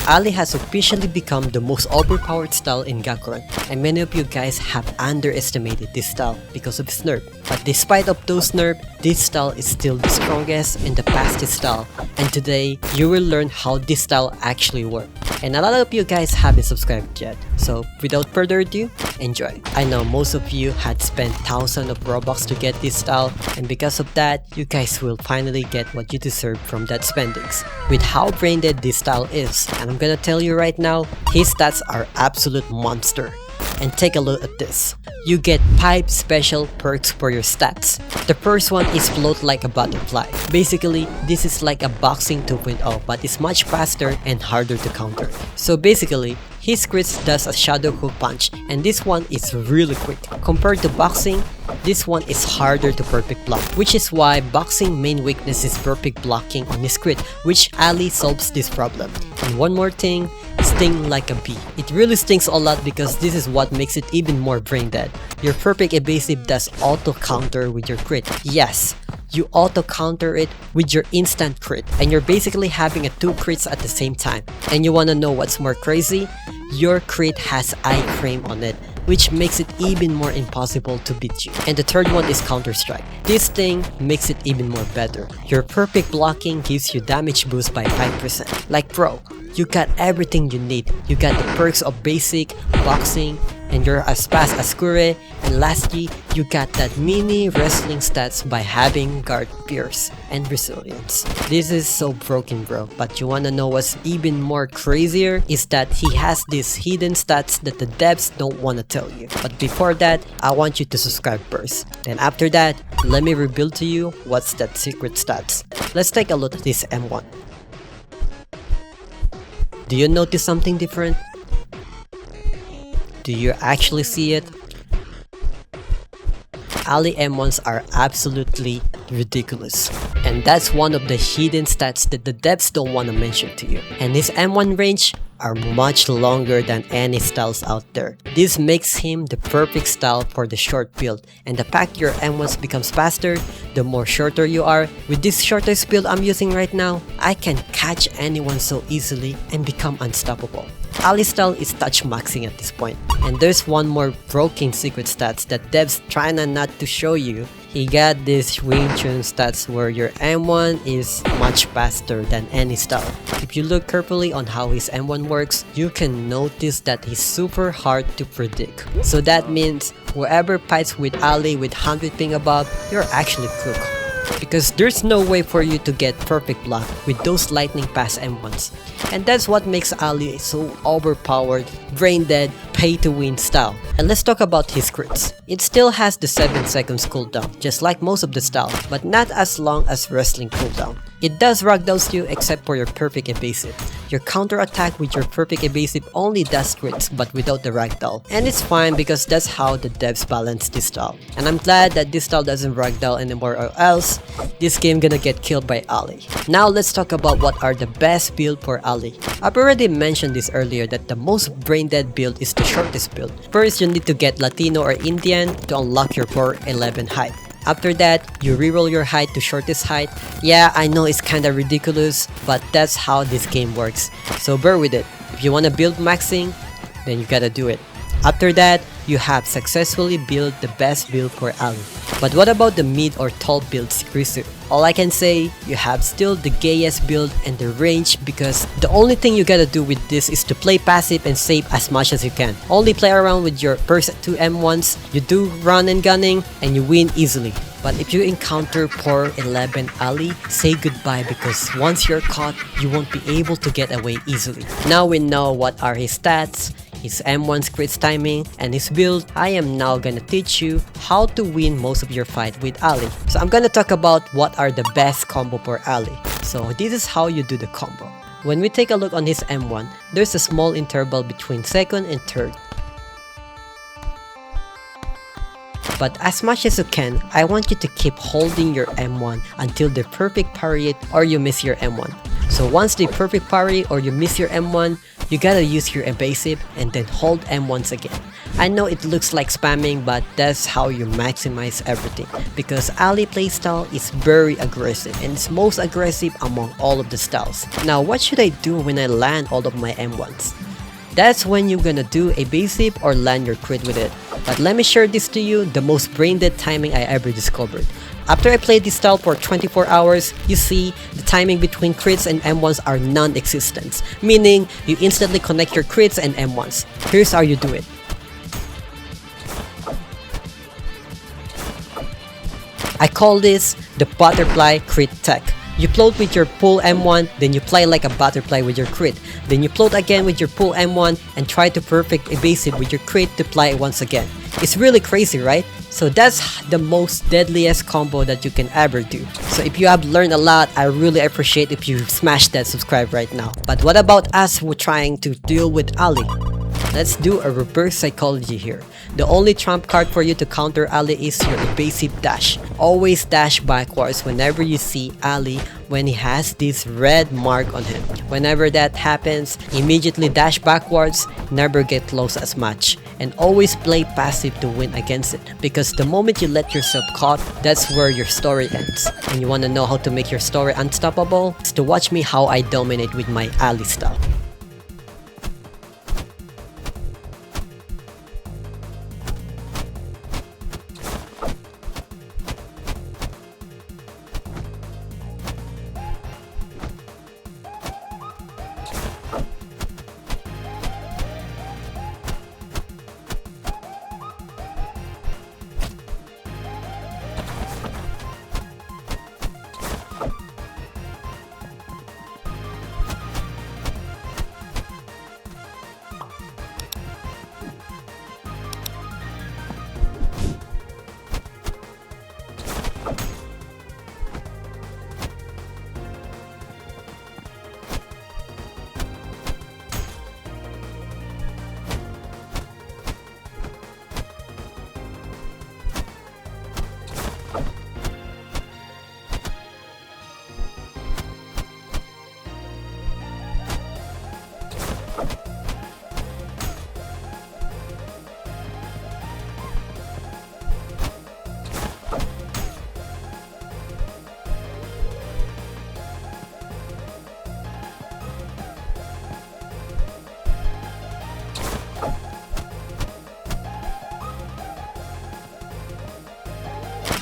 Ali has officially become the most overpowered style in Gakuran, and many of you guys have underestimated this style because of its nerf. But despite of those nerfs, this style is still the strongest and the fastest style, and today you will learn how this style actually works. And a lot of you guys haven't subscribed yet, so without further ado, enjoy. I know most of you had spent thousands of robux to get this style, and because of that, you guys will finally get what you deserve from that spendings. With how brain dead this style is, and I'm gonna tell you right now, his stats are absolute monster. And take a look at this. You get 5 special perks for your stats. The first one is float like a butterfly. Basically, this is like a boxing 2.0, but it's much faster and harder to counter. So basically, his crits does a shadow hook punch, and this one is really quick. Compared to boxing, this one is harder to perfect block, which is why boxing main weakness is perfect blocking on his crit, which Ali solves this problem. And one more thing, sting like a bee. It really stings a lot because this is what makes it even more brain dead. Your perfect evasive does auto counter with your crit. Yes, you auto counter it with your instant crit, and you're basically having a 2 crits at the same time. And you wanna know what's more crazy? Your crit has eye frame on it, which makes it even more impossible to beat you. And the third one is counter strike. This thing makes it even more better. Your perfect blocking gives you damage boost by 5%. Like bro, you got everything you need. You got the perks of basic, boxing, and you're as fast as Kure, and lastly, you got that mini wrestling stats by having guard pierce and resilience. This is so broken bro, but you wanna know what's even more crazier is that he has these hidden stats that the devs don't wanna tell you. But before that, I want you to subscribe first. Then after that, let me reveal to you what's that secret stats. Let's take a look at this M1. Do you notice something different? Do you actually see it? Ali M1s are absolutely ridiculous. And that's one of the hidden stats that the devs don't want to mention to you. And his M1 range are much longer than any styles out there. This makes him the perfect style for the short build, and the fact your M1s becomes faster, the more shorter you are. With this shortest build I'm using right now, I can catch anyone so easily and become unstoppable. Ali's style is touch maxing at this point. And there's one more broken secret stats that devs trying not to show you. He got this Wing Chun stats where your M1 is much faster than any style. If you look carefully on how his M1 works, you can notice that he's super hard to predict. So that means whoever fights with Ali with 100 ping above, you're actually cooked. Because there's no way for you to get perfect block with those lightning fast M1s. And that's what makes Ali so overpowered, brain dead, pay to win style. And let's talk about his crits. It still has the 7 seconds cooldown, just like most of the style, but not as long as wrestling cooldown. It does ragdolls you except for your perfect evasive. Your counter attack with your perfect evasive only does crits but without the ragdoll. And it's fine because that's how the devs balance this style. And I'm glad that this style doesn't ragdoll anymore, or else this game gonna get killed by Ali. Now let's talk about what are the best build for Ali. I've already mentioned this earlier that the most brain dead build is the shortest build. First, you need to get Latino or Indian to unlock your 411 height. After that, you reroll your height to shortest height. Yeah, I know it's kinda ridiculous, but that's how this game works. So bear with it. If you wanna build maxing, then you gotta do it. After that, you have successfully built the best build for Ali. But what about the mid or tall builds, Chrisu? All I can say, you have still the gayest build and the range, because the only thing you gotta do with this is to play passive and save as much as you can. Only play around with your first 2 M1s, you do run and gunning, and you win easily. But if you encounter poor 11 Ali, say goodbye, because once you're caught, you won't be able to get away easily. Now we know what are his stats, his M1's crits timing, and his build. I am now gonna teach you how to win most of your fight with Ali. So I'm gonna talk about what are the best combo for Ali. So this is how you do the combo. When we take a look on his M1, there's a small interval between second and third. But as much as you can, I want you to keep holding your M1 until the perfect parry it or you miss your M1. So once they perfect parry or you miss your M1, you gotta use your evasive and then hold M1s again. I know it looks like spamming, but that's how you maximize everything, because Ali playstyle is very aggressive and it's most aggressive among all of the styles. Now what should I do when I land all of my M1s? That's when you're gonna do evasive or land your crit with it. But let me share this to you, the most brain dead timing I ever discovered. After I played this style for 24 hours, you see, the timing between crits and M1s are non-existent, meaning you instantly connect your crits and M1s. Here's how you do it. I call this the butterfly crit tech. You float with your pull M1, then you fly like a butterfly with your crit. Then you float again with your pull M1 and try to perfect evasive with your crit to fly once again. It's really crazy, right? So that's the most deadliest combo that you can ever do. So if you have learned a lot, I really appreciate if you smash that subscribe right now. But what about us who are trying to deal with Ali? Let's do a reverse psychology here. The only trump card for you to counter Ali is your evasive dash. Always dash backwards whenever you see Ali when he has this red mark on him. Whenever that happens, immediately dash backwards, never get close as much. And always play passive to win against it, because the moment you let yourself caught, that's where your story ends. And you wanna know how to make your story unstoppable? It's to watch me how I dominate with my Ali style.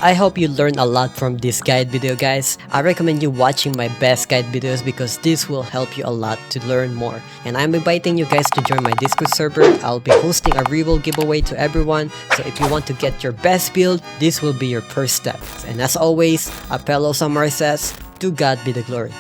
I hope you learned a lot from this guide video, guys. I recommend you watching my best guide videos because this will help you a lot to learn more. And I'm inviting you guys to join my Discord server. I'll be hosting a reroll giveaway to everyone. So if you want to get your best build, this will be your first step. And as always, a fellow summer says, to God be the glory.